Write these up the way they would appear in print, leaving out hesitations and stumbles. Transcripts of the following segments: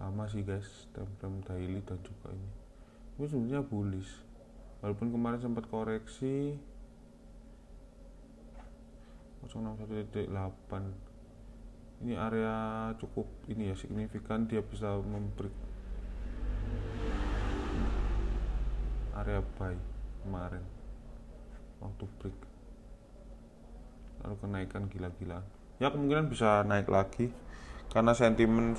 sama sih guys, time frame daily dan juga ini sebenarnya bullish, walaupun kemarin sempat koreksi 061.8. Ini area cukup ini ya, signifikan, dia bisa membreak area buy kemarin waktu break, lalu kenaikan gila-gilaan. Ya kemungkinan bisa naik lagi karena sentimen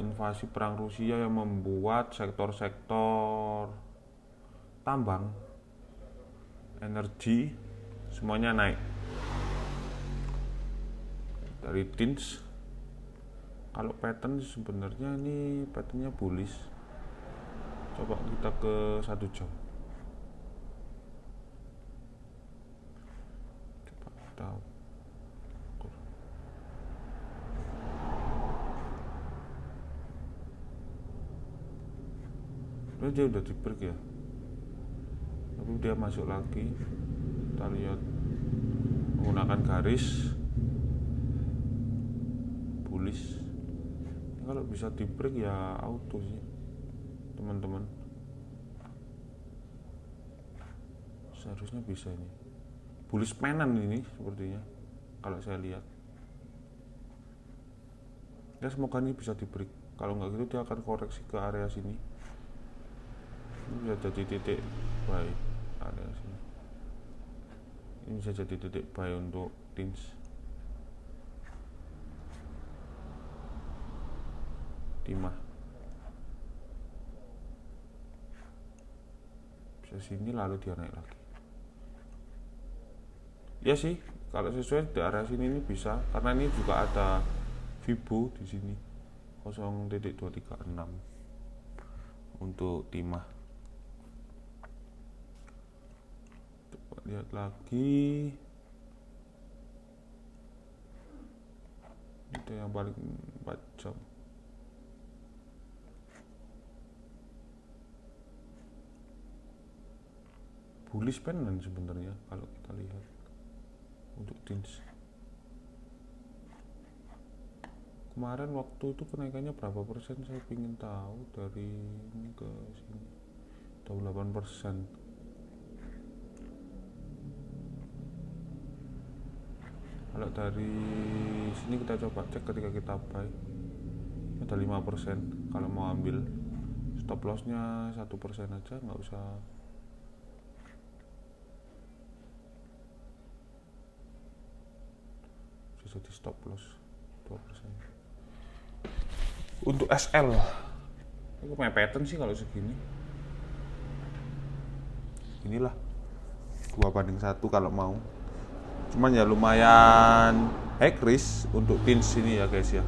invasi perang Rusia yang membuat sektor-sektor tambang, energi semuanya naik. Dari tins, kalau pattern sebenarnya ini patternnya bullish. Coba kita ke 1 jam. Coba kita ukur. Dia udah di break ya, tapi dia masuk lagi. Kita lihat menggunakan garis bullish. Kalau bisa di break ya auto sih teman-teman, seharusnya bisa ini bullish pennant ini sepertinya kalau saya lihat ya. Semoga ini bisa di break, kalau nggak gitu dia akan koreksi ke area sini. Ini bisa jadi titik buy area sini, ini bisa jadi titik buy untuk tins. Timah bisa sini lalu dia naik lagi. Ya sih, kalau sesuai di area sini ini bisa, karena ini juga ada Fibo di sini 0.236 untuk timah. Coba lihat lagi, itu yang paling 4 jam. Bullish pennant sebenarnya kalau kita lihat untuk tins. Kemarin waktu itu kenaikannya berapa persen, saya ingin tahu. Dari ini ke sini tahu 8%. Kalau dari sini kita coba cek ketika kita buy, ada 5%. Kalau mau ambil, stop lossnya 1% aja, nggak usah jadi stop loss 2%. Untuk SL aku punya pattern sih kalau segini, inilah 2:1 kalau mau, cuman ya lumayan high risk untuk tins ini ya guys ya,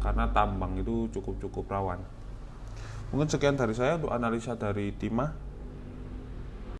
karena tambang itu cukup rawan. Mungkin sekian dari saya untuk analisa dari timah.